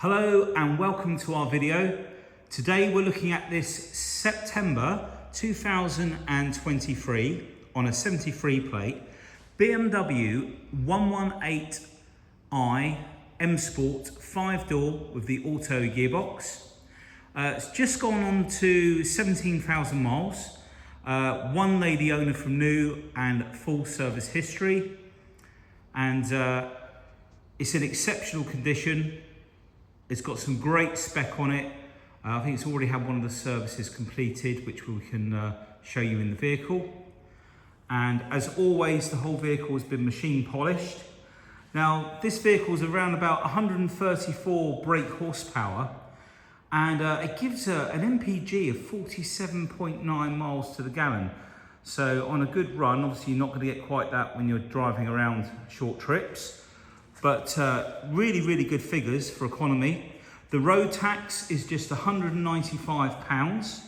Hello and welcome to our video. Today we're looking at this September 2023 on a 73 plate BMW 118i M Sport 5-door with the auto gearbox. It's just gone on to 17,000 miles. One lady owner from new and full service history. And it's in exceptional condition. It's got some great spec on it. I think it's already had one of the services completed, which we can show you in the vehicle. And as always, the whole vehicle has been machine polished. Now, this vehicle is around about 134 brake horsepower, and it gives an MPG of 47.9 miles to the gallon. So on a good run, obviously you're not going to get quite that when you're driving around short trips. But really good figures for economy. The road tax is just £195.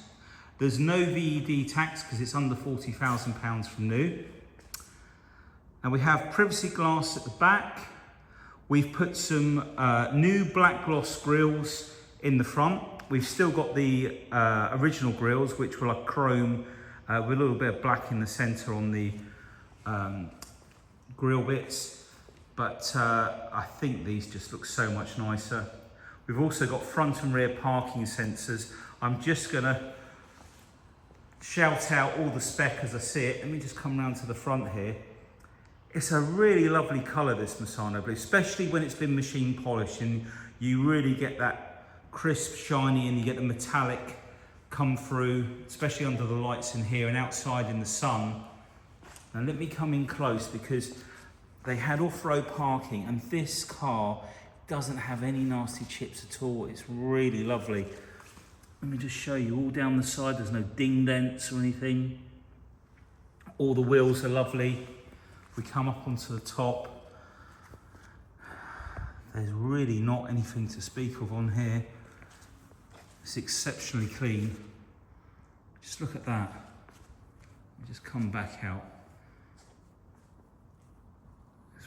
There's no VED tax because it's under £40,000 from new. And we have privacy glass at the back. We've put some new black gloss grills in the front. We've still got the original grills, which were like chrome with a little bit of black in the centre on the grill bits. But I think these just look so much nicer. We've also got front and rear parking sensors. I'm just gonna shout out all the spec as I see it. Let me just come round to the front here. It's a really lovely colour, this Misano blue, especially when it's been machine polished and you really get that crisp, shiny, and you get the metallic come through, especially under the lights in here and outside in the sun. Now let me come in close because they had off-road parking and this car doesn't have any nasty chips at all. It's really lovely. Let me just show you all down the side. There's no ding dents or anything. All the wheels are lovely. We come up onto the top. There's really not anything to speak of on here. It's exceptionally clean. Just look at that. Just come back out.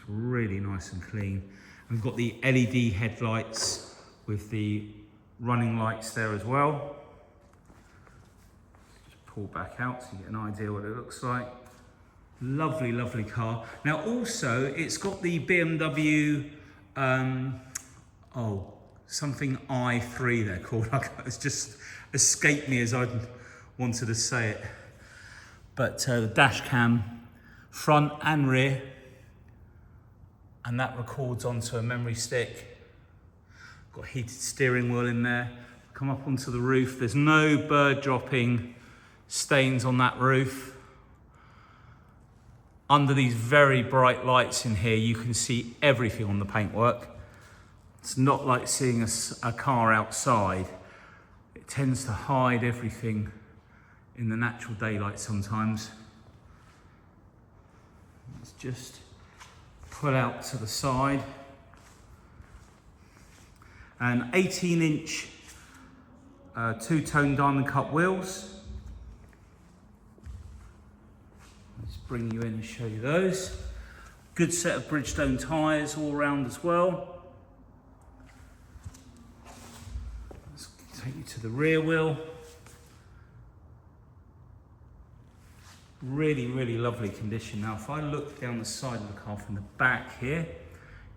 Really nice and clean. And we've got the LED headlights with the running lights there as well. Just pull back out so you get an idea what it looks like. Lovely car. Now also it's got the BMW something i3 they're called. It's just escaped me as I wanted to say it. But the dash cam front and rear, and that records onto a memory stick. Got heated steering wheel in there. Come up onto the roof. There's no bird dropping stains on that roof. Under these very bright lights in here, you can see everything on the paintwork. It's not like seeing a car outside. It tends to hide everything in the natural daylight sometimes. It's just pull out to the side. And 18-inch two-tone diamond cut wheels. Let's bring you in and show you those. Good set of Bridgestone tyres all around as well. Let's take you to the rear wheel. Really lovely condition. Now if I look down the side of the car from the back here,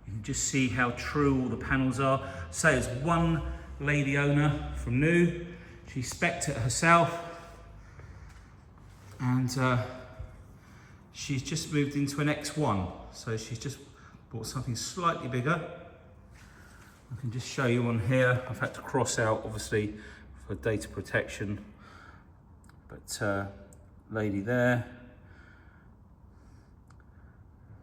you can just see how true all the panels are. So there's one lady owner from new. She spec'd it herself, and she's just moved into an X1, so she's just bought something slightly bigger. I can just show you on here. I've had to cross out obviously for data protection, but lady there,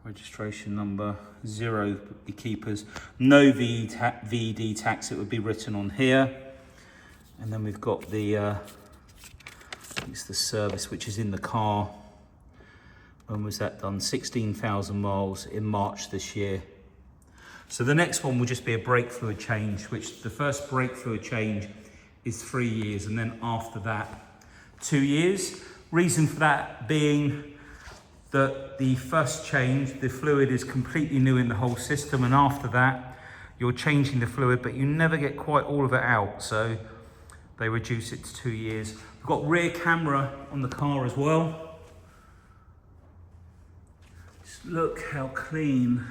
registration number 0 keepers, no VED tax, it would be written on here. And then we've got the it's the service which is in the car. When was that done? 16,000 miles in March this year. So the next one will just be a brake fluid change, which the first brake fluid change is 3 years, and then after that 2 years. Reason for that being that the first change, the fluid is completely new in the whole system, and after that you're changing the fluid, but you never get quite all of it out, so they reduce it to 2 years. We've got rear camera on the car as well. Just look how clean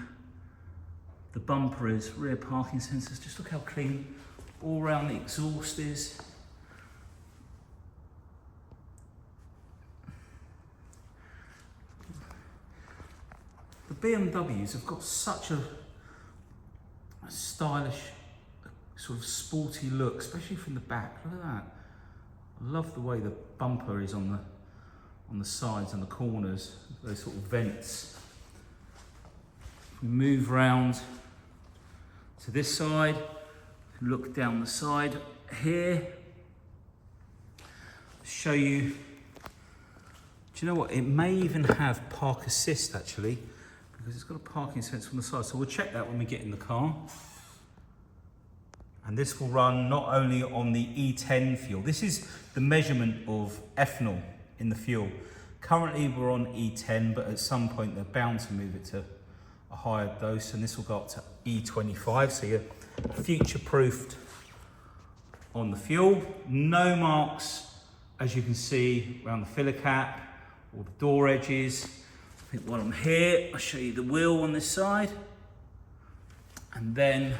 the bumper is, rear parking sensors. Just look how clean all around the exhaust is. The BMWs have got such a stylish, sort of sporty look, especially from the back. Look at that. I love the way the bumper is on the sides and the corners, those sort of vents. If we move round to this side, look down the side here, show you, do you know what, it may even have park assist actually, because it's got a parking sensor on the side, so we'll check that when we get in the car. And this will run not only on the E10 fuel, this is the measurement of ethanol in the fuel. Currently we're on E10, but at some point they're bound to move it to a higher dose, and this will go up to E25, so you're future-proofed on the fuel. No marks, as you can see, around the filler cap or the door edges. I think while I'm here, I'll show you the wheel on this side, and then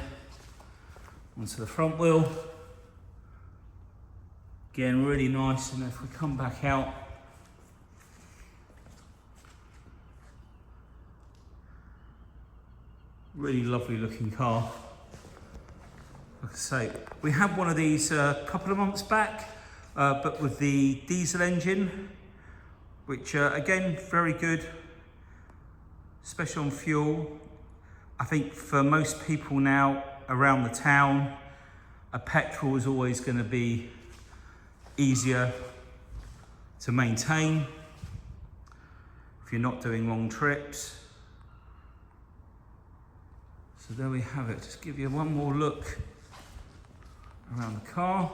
onto the front wheel. Again, really nice, and if we come back out, really lovely looking car. Like I say, we had one of these a couple of months back, but with the diesel engine, which again, very good, especially on fuel. I think for most people now around the town, a petrol is always going to be easier to maintain if you're not doing long trips. So there we have it. Just give you one more look around the car.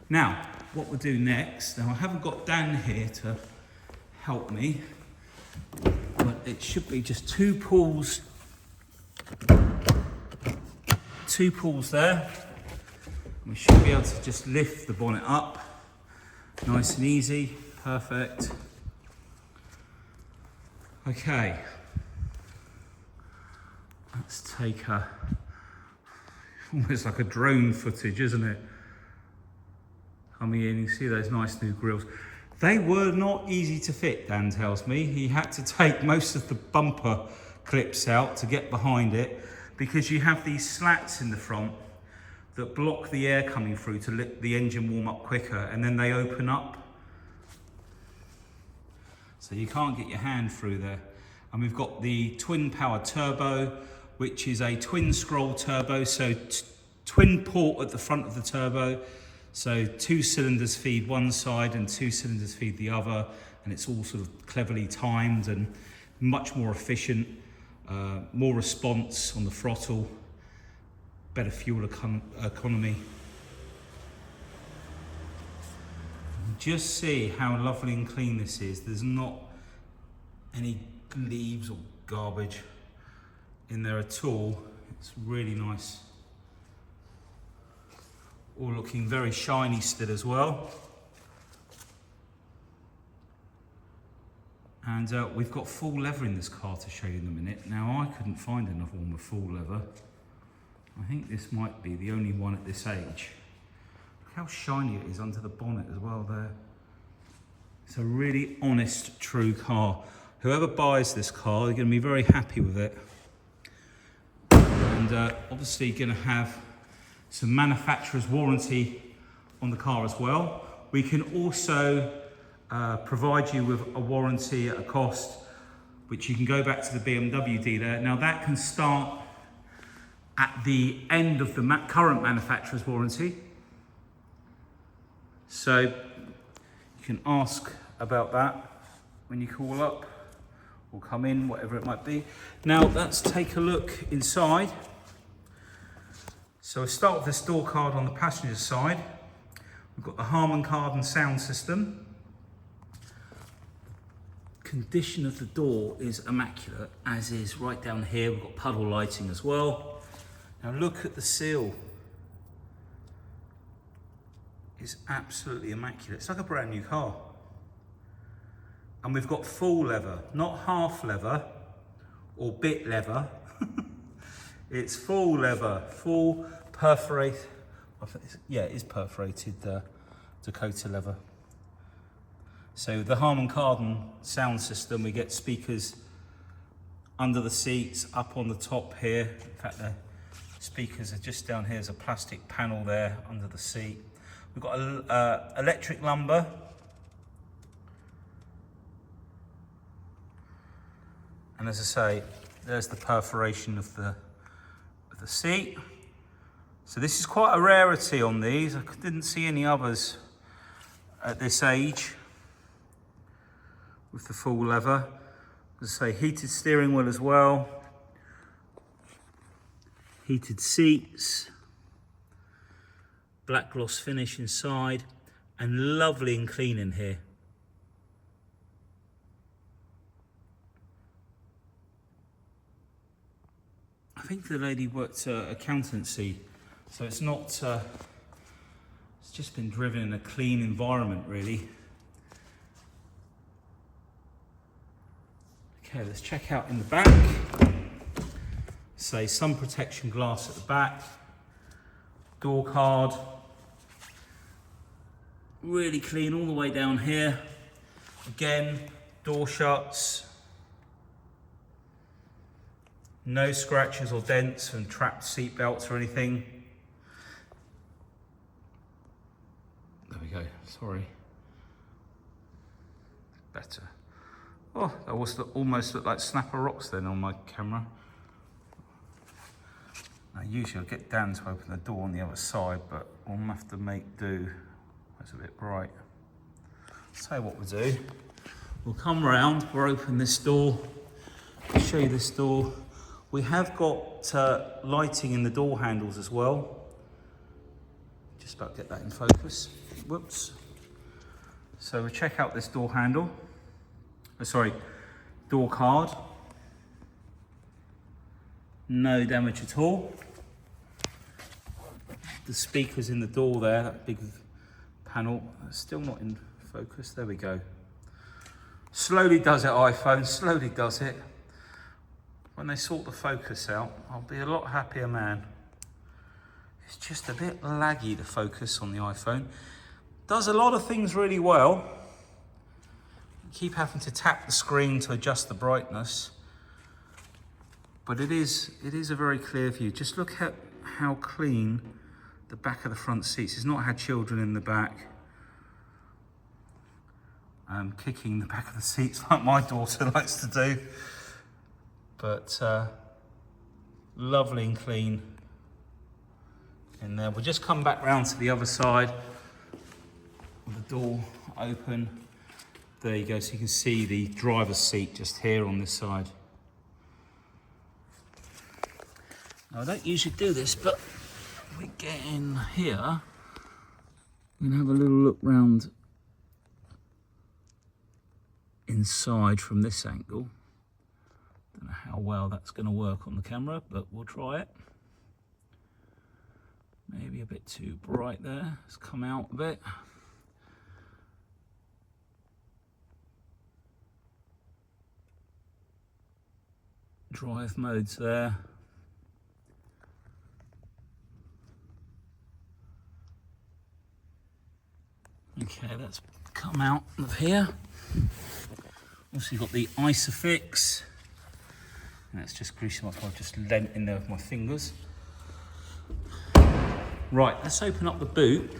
Now, what we'll do next, now I haven't got Dan here to help me, but it should be just two pulls there. We should be able to just lift the bonnet up, nice and easy, perfect. Okay, let's take almost like a drone footage, isn't it? Coming in, you see those nice new grills. They were not easy to fit, Dan tells me. He had to take most of the bumper clips out to get behind it, because you have these slats in the front that block the air coming through to let the engine warm up quicker, and then they open up. So you can't get your hand through there. And we've got the twin power turbo, which is a twin scroll turbo, so twin port at the front of the turbo. So 2 cylinders feed one side and 2 cylinders feed the other, and it's all sort of cleverly timed and much more efficient, more response on the throttle, better fuel economy. Just see how lovely and clean this is. There's not any leaves or garbage in there at all. It's really nice. All looking very shiny still as well. And we've got full leather in this car to show you in a minute. Now, I couldn't find another one with full leather. I think this might be the only one at this age. Look how shiny it is under the bonnet as well there. It's a really honest, true car. Whoever buys this car, they're going to be very happy with it. And obviously going to have some manufacturer's warranty on the car as well. We can also provide you with a warranty at a cost, which you can go back to the BMW dealer. Now that can start at the end of the current manufacturer's warranty. So you can ask about that when you call up or come in, whatever it might be. Now let's take a look inside. So we'll start with this door card on the passenger side. We've got the Harman Kardon sound system. Condition of the door is immaculate, as is right down here. We've got puddle lighting as well. Now look at the seal. It's absolutely immaculate. It's like a brand new car. And we've got full leather, not half leather or bit leather. It's full leather, full perforated. Yeah, it is perforated Dakota leather. So the Harman Kardon sound system, we get speakers under the seats, up on the top here. In fact, the speakers are just down here. There's a plastic panel there under the seat. We've got electric lumbar. And as I say, there's the perforation of the seat. So this is quite a rarity on these. I didn't see any others at this age with the full leather. As I say, heated steering wheel as well. Heated seats. Black gloss finish inside. And lovely and clean in here. I think the lady worked accountancy, so it's not, it's just been driven in a clean environment really. Okay, let's check out in the back. Say sun protection glass at the back, door card, really clean all the way down here. Again, door shuts. No scratches or dents and trapped seat belts or anything. There we go, sorry. Better. Oh, that was almost looked like snapper rocks then on my camera. Now usually I'll get Dan to open the door on the other side, but we'll have to make do. That's a bit bright. I'll tell you what we'll do. We'll come round, we'll open this door, I'll show you this door. We have got lighting in the door handles as well. Just about to get that in focus. Whoops. So we'll check out this door handle. Door card. No damage at all. The speakers in the door there, that big panel, still not in focus. There we go. Slowly does it, iPhone, slowly does it. When they sort the focus out, I'll be a lot happier man. It's just a bit laggy, the focus on the iPhone. Does a lot of things really well. You keep having to tap the screen to adjust the brightness. But it is a very clear view. Just look at how clean the back of the front seats. It's not had children in the back. Kicking the back of the seats like my daughter likes to do. But lovely and clean in there. We'll just come back round to the other side with the door open. There you go, so you can see the driver's seat just here on this side. Now, I don't usually do this, but if we get in here, we can have a little look round inside from this angle. Don't know how well that's going to work on the camera, but we'll try it. Maybe a bit too bright there. Let's come out a bit. Drive modes there. Okay, that's come out of here. Also, you've got the Isofix. And that's just greasy off. I've just lent in there with my fingers. Right, let's open up the boot.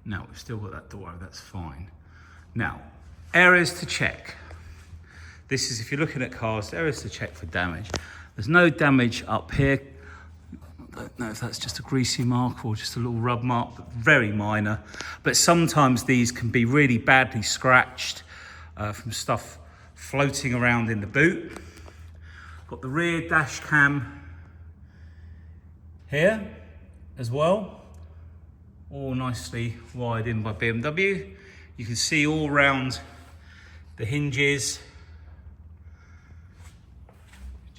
No, we've still got that door, that's fine. Now, areas to check. This is, if you're looking at cars, areas to check for damage. There's no damage up here. I don't know if that's just a greasy mark or just a little rub mark, but very minor. But sometimes these can be really badly scratched from stuff floating around in the boot. Got the rear dash cam here as well. All nicely wired in by BMW. You can see all around the hinges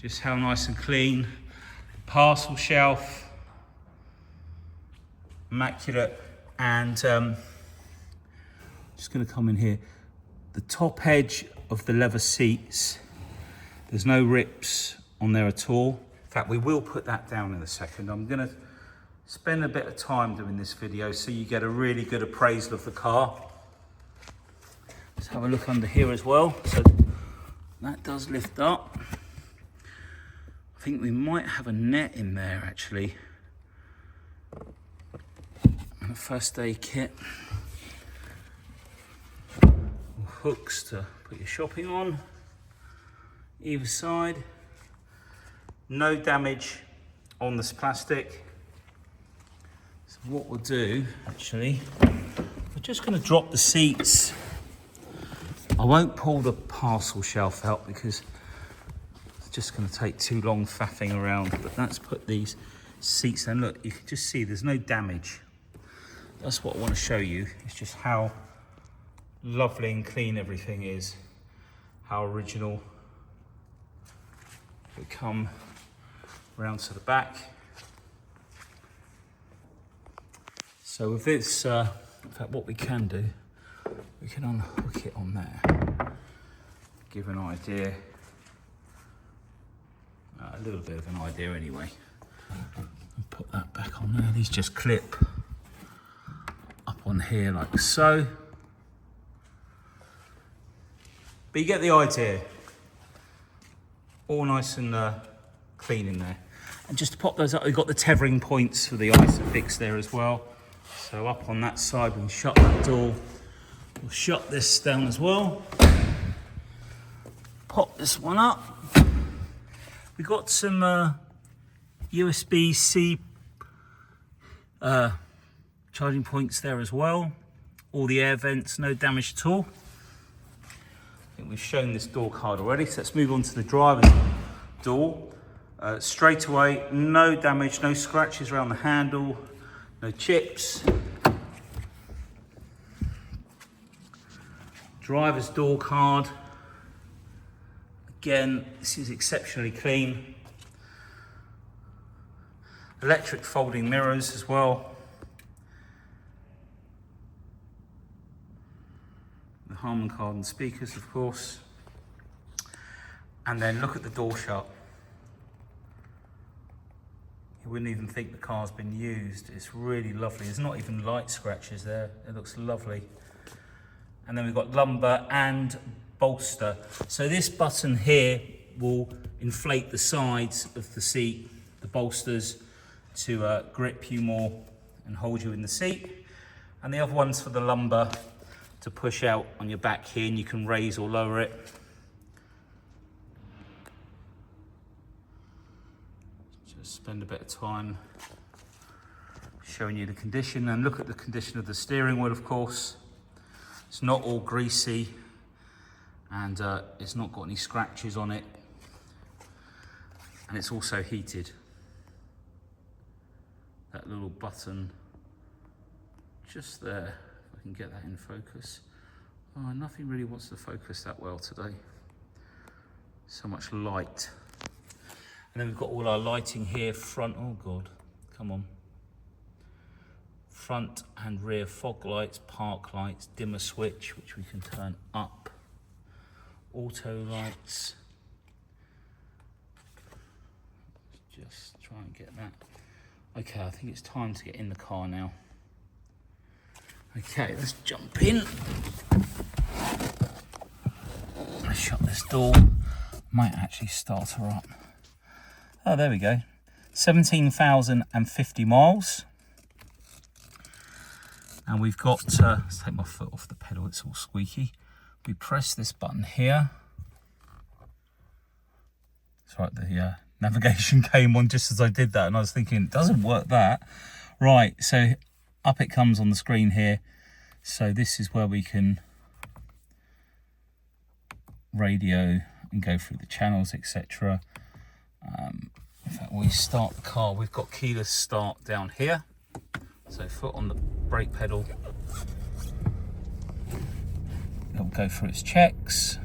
Just how nice and clean. Parcel shelf, immaculate. And just going to come in here. The top edge of the leather seats, there's no rips on there at all. In fact, we will put that down in a second. I'm going to spend a bit of time doing this video so you get a really good appraisal of the car. Let's have a look under here as well. So that does lift up. I think we might have a net in there actually. And a first aid kit. Hooks to put your shopping on. Either side. No damage on this plastic. So what we'll do actually, we're just going to drop the seats. I won't pull the parcel shelf out because it's just going to take too long faffing around, but let's put these seats in. Look, you can just see there's no damage. That's what I want to show you. It's just how lovely and clean everything is, how original. We come round to the back. So with this, in fact, what we can do, we can unhook it on there, give an idea, a little bit of an idea anyway. And put that back on there. These just clip up on here like so. But you get the idea. All nice and clean in there. And just to pop those up, we've got the tethering points for the isofix there as well. So up on that side, we can shut that door. We'll shut this down as well. Pop this one up. We've got some USB-C charging points there as well. All the air vents, no damage at all. I think we've shown this door card already, so let's move on to the driver's door. Straight away, no damage, no scratches around the handle, no chips. Driver's door card. Again, this is exceptionally clean. Electric folding mirrors as well. The Harman Kardon speakers, of course. And then look at the door shut. You wouldn't even think the car's been used. It's really lovely. There's not even light scratches there. It looks lovely. And then we've got lumbar and bolster. So this button here will inflate the sides of the seat, the bolsters, to grip you more and hold you in the seat. And the other one's for the lumbar to push out on your back here, and you can raise or lower it. Just spend a bit of time showing you the condition, and look at the condition of the steering wheel, of course. It's not all greasy, and it's not got any scratches on it, and it's also heated. That little button just there, if I can get that in focus. Oh, nothing really wants to focus that well today. So much light. And then we've got all our lighting here, front, oh God, come on. Front and rear fog lights, park lights, dimmer switch, which we can turn up. Auto lights. Just try and get that. Okay, I think it's time to get in the car now. Okay, let's jump in. Let's shut this door. Might actually start her up. Oh, there we go. 17,050 miles. And we've got, let's take my foot off the pedal, it's all squeaky. We press this button here. It's right, the navigation came on just as I did that, and I was thinking, it doesn't work that. Right, so up it comes on the screen here. So this is where we can radio and go through the channels, etc. In fact, we start the car, we've got keyless start down here. So foot on the brake pedal. It'll go through its checks.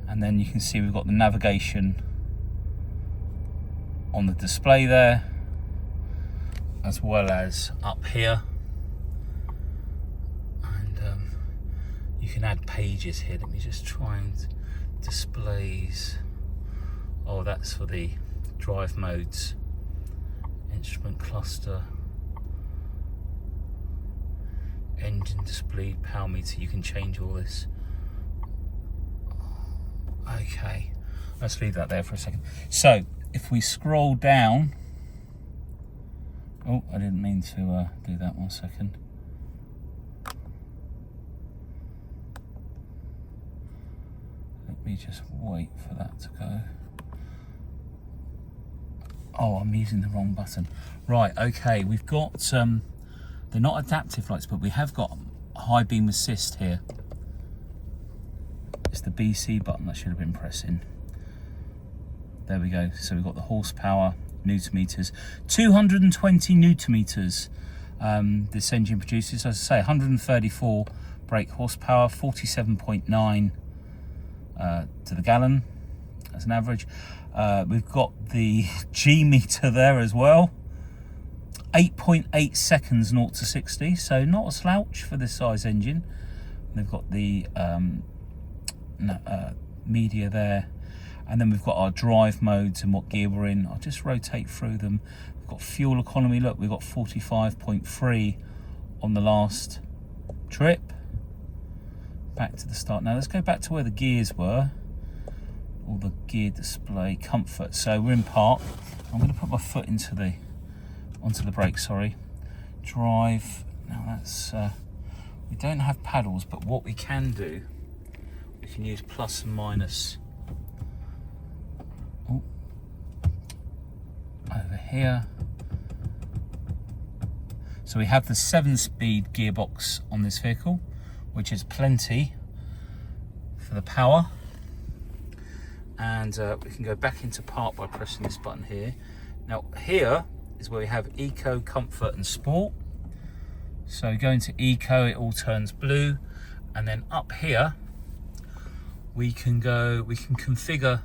And then you can see we've got the navigation on the display there, as well as up here. And you can add pages here. Let me just try and displays. Oh, that's for the drive modes. Instrument cluster, engine display, power meter. You can change all this. Okay, let's leave that there for a second. So if we scroll down, oh, I didn't mean to do that. 1 second. Let me just wait for that to go. Oh, I'm using the wrong button. Right, okay, we've got, they're not adaptive lights, but we have got high beam assist here. It's the BC button that should have been pressing. There we go. So we've got the horsepower, newton meters, 220 newton meters. This engine produces, as I say, 134 brake horsepower, 47.9 to the gallon as an average. We've got the G meter there as well. 8.8 seconds 0 to 60, so not a slouch for this size engine. They've got the media there, and then we've got our drive modes and what gear we're in. I'll just rotate through them. We've got fuel economy. Look, we've got 45.3 on the last trip. Back to the start. Now let's go back to where the gears were. All the gear display, comfort. So we're in park. I'm going to put my foot onto the brake. Sorry. Drive. Now that's we don't have paddles, but what we can do, we can use plus and minus. Oh, over here. So we have the 7-speed gearbox on this vehicle, which is plenty for the power. And we can go back into park by pressing this button here. Now here is where we have Eco, Comfort and Sport. So going to Eco, it all turns blue. And then up here, we can configure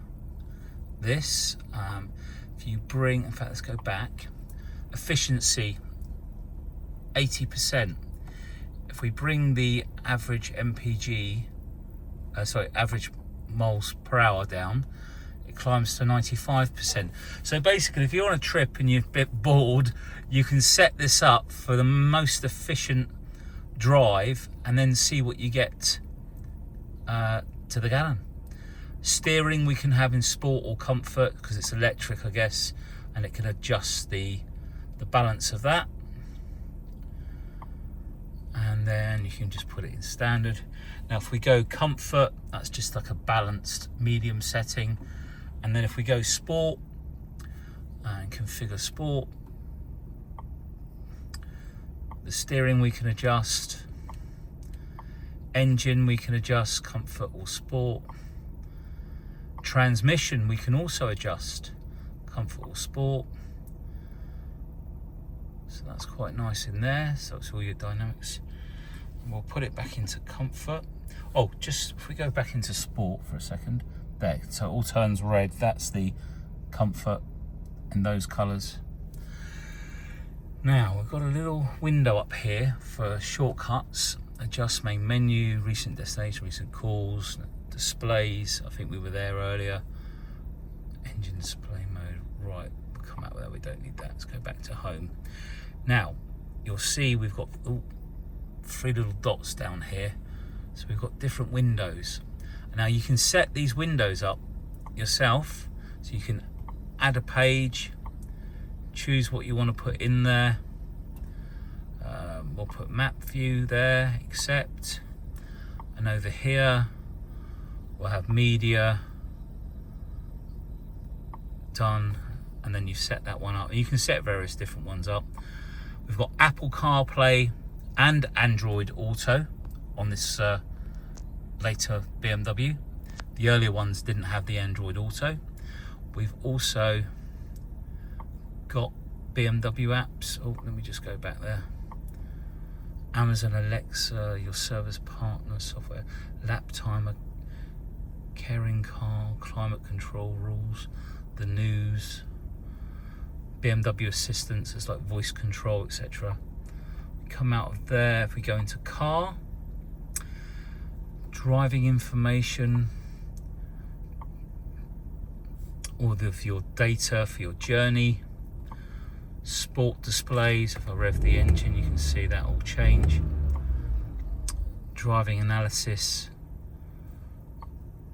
this. If you bring, in fact, let's go back. Efficiency, 80%. If we bring the average average miles per hour down, it climbs to 95%. So basically, if you're on a trip and you're a bit bored, you can set this up for the most efficient drive and then see what you get to the gallon. Steering we can have in sport or comfort because it's electric, I guess, and it can adjust the balance of that. And then you can just put it in standard. Now if we go comfort, that's just like a balanced medium setting. And then if we go sport and configure sport, the steering we can adjust, engine we can adjust, comfort or sport, transmission we can also adjust, comfort or sport. So that's quite nice in there. So it's all your dynamics. And we'll put it back into comfort. Oh, just if we go back into sport for a second. There, so it all turns red. That's the comfort in those colours. Now we've got a little window up here for shortcuts. Adjust main menu, recent destination, recent calls, displays. I think we were there earlier. Engine display mode. Right, we'll come out with that. We don't need that. Let's go back to home. Now you'll see we've got 3 little dots down here. So we've got different windows. Now you can set these windows up yourself. So you can add a page, choose what you want to put in there. We'll put map view there, accept. And over here, we'll have media, done. And then you set that one up. And you can set various different ones up. We've got Apple CarPlay and Android Auto on this later BMW. The earlier ones didn't have the Android Auto. We've also got BMW apps. Oh, let me just go back there. Amazon Alexa, your service partner software, lap timer, caring car, climate control rules, the news, BMW assistance, it's like voice control, etc. Come out of there, if we go into car, driving information, all of your data for your journey, sport displays. If I rev the engine, you can see that all change. Driving analysis,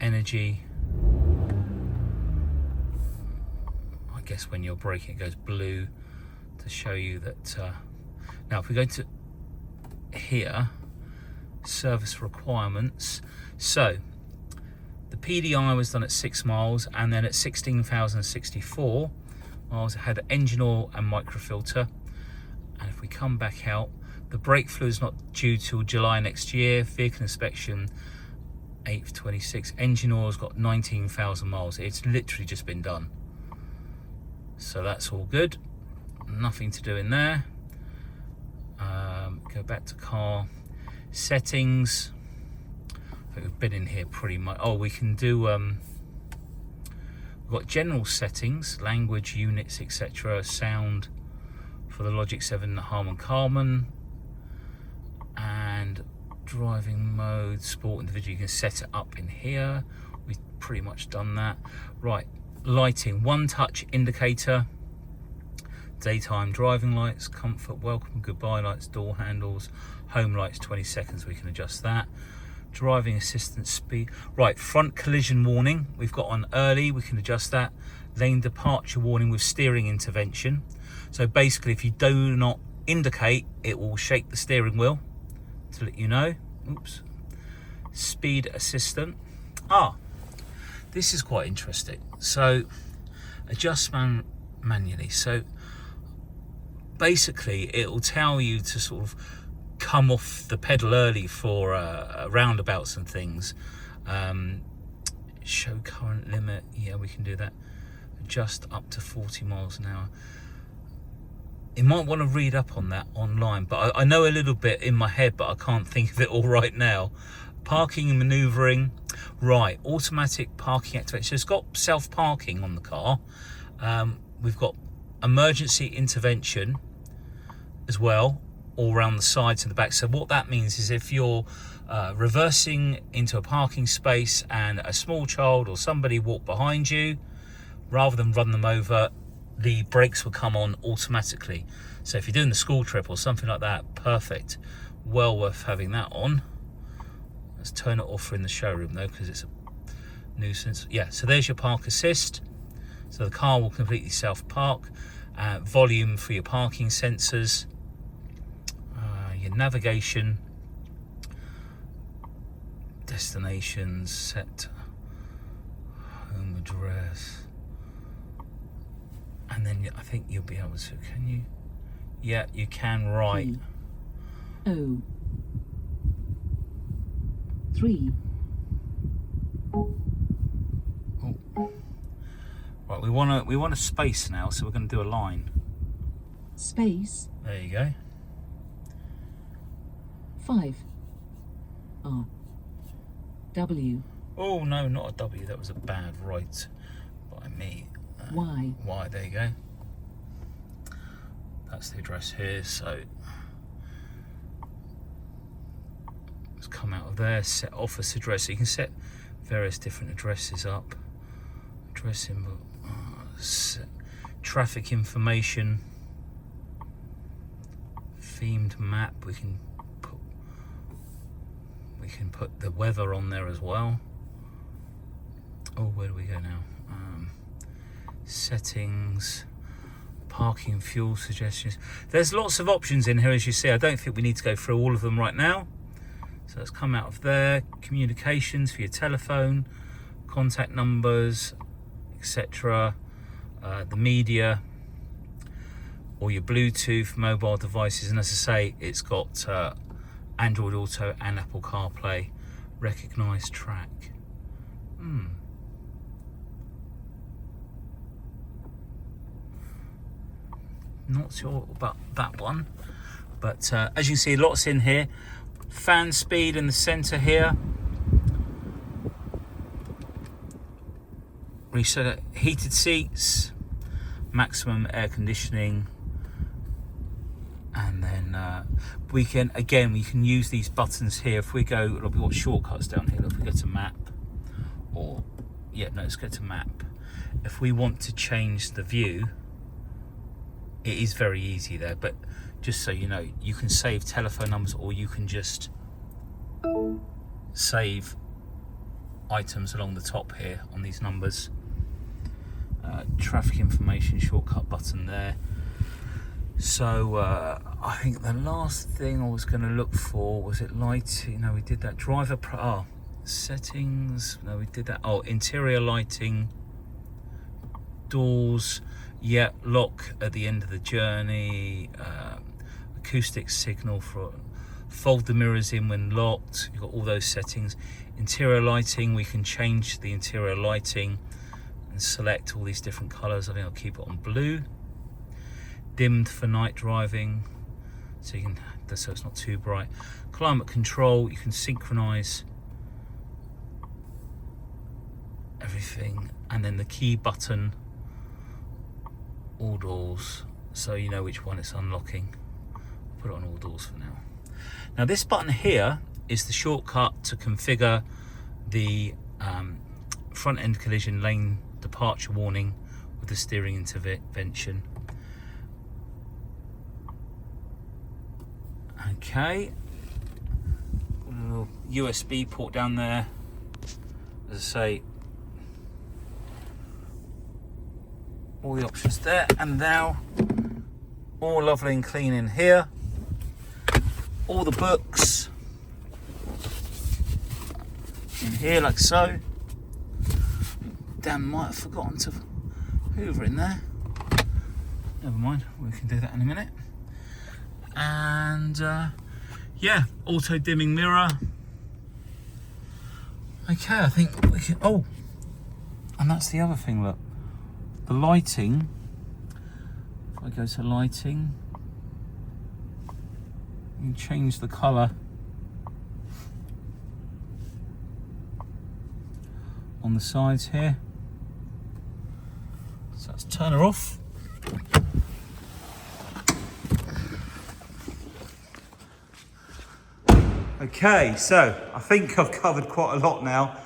energy. I guess when you're braking, it goes blue to show you that. Now, if we go to here, service requirements. So the PDI was done at 6 miles, and then at 16,064 miles, it had engine oil and microfilter. And if we come back out, the brake fluid is not due till July next year. Vehicle inspection 8th 26. Engine oil's got 19,000 miles. It's literally just been done. So that's all good. Nothing to do in there. Go back to car settings. I think we've been in here pretty much. Oh, we can do we've got general settings, language, units, etc. Sound for the Logic 7 Harman Kardon, and driving mode, sport, individual. You can set it up in here. We've pretty much done that. Right, lighting, one touch indicator, daytime driving lights, comfort, welcome, goodbye lights, door handles, home lights, 20 seconds, we can adjust that. Driving assistance speed, right, front collision warning, we've got on early, we can adjust that. Lane departure warning with steering intervention. So basically, if you do not indicate, it will shake the steering wheel to let you know. Oops. Speed assistant. This is quite interesting. So adjust manually. So basically, it will tell you to sort of come off the pedal early for roundabouts and things. Show current limit. Yeah, we can do that. Adjust up to 40 miles an hour. You might want to read up on that online, but I know a little bit in my head, but I can't think of it all right now. Parking and manoeuvring. Right, automatic parking activation. So it's got self-parking on the car. We've got emergency intervention as well, all around the sides and the back. So what that means is if you're reversing into a parking space and a small child or somebody walk behind you, rather than run them over, the brakes will come on automatically. So if you're doing the school trip or something like that, perfect. Well worth having that on. Let's turn it off in the showroom though, because it's a nuisance. Yeah, so there's your park assist. So the car will completely self-park. Volume for your parking sensors. Your navigation. Destinations, set home address. And then I think you'll be able to, can you? Yeah, you can write. 3. Oh. Right, we want a space now, so we're going to do a line. Space. There you go. 5. R. W. Oh no, not a W. That was a bad write by me. Y. Y. There you go. That's the address here. So let's come out of there. Set office address. So you can set various different addresses up. Address symbol. Set traffic information. Themed map. We can put the weather on there as well. Oh, where do we go now? Settings, parking, fuel suggestions. There's lots of options in here, as you see. I don't think we need to go through all of them right now. So let's come out of there. Communications for your telephone, contact numbers, etc. The media, or your Bluetooth mobile devices. And as I say, it's got Android Auto and Apple CarPlay. Recognize track. Not sure about that one, but as you can see, lots in here. Fan speed in the center here. reset it. Heated seats, maximum air conditioning, and then we can use these buttons here. If we go, we've got shortcuts down here. If we go to map, or let's go to map. If we want to change the view, it is very easy there, but just so you know, you can save telephone numbers, or you can just save items along the top here on these numbers. Traffic information shortcut button there. So I think the last thing I was going to look for, was it lighting? No, we did that. Settings. No, we did that. Oh, interior lighting, doors. Yeah, lock at the end of the journey. Acoustic signal for fold the mirrors in when locked. You've got all those settings. Interior lighting, we can change the interior lighting and select all these different colors. I think I'll keep it on blue. Dimmed for night driving, so it's not too bright. Climate control, you can synchronize everything, and then the key button, all doors, so you know which one it's unlocking. I'll put it on all doors for now. Now this button here is the shortcut to configure the front end collision lane departure warning with the steering intervention. Okay, a little USB port down there. As I say, all the options there, and now all lovely and clean in here. All the books in here like so. Damn, might have forgotten to hoover in there. Never mind, we can do that in a minute. And auto dimming mirror. Okay, I think we can. Oh, and that's the other thing. Look, the lighting. If I go to lighting, you can change the colour on the sides here. So let's turn her off. Okay, so I think I've covered quite a lot now,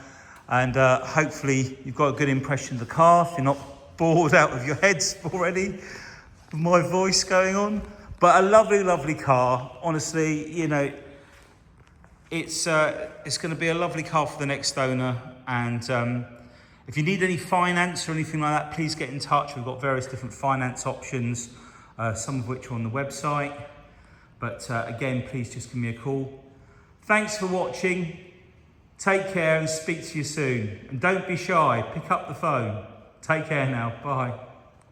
and hopefully you've got a good impression of the car. If you're not bored out of your heads already with my voice going on. But a lovely, lovely car. Honestly, you know, it's going to be a lovely car for the next owner. And if you need any finance or anything like that, please get in touch. We've got various different finance options, some of which are on the website. But again, please just give me a call. Thanks for watching. Take care and speak to you soon. And don't be shy. Pick up the phone. Take care now. Bye.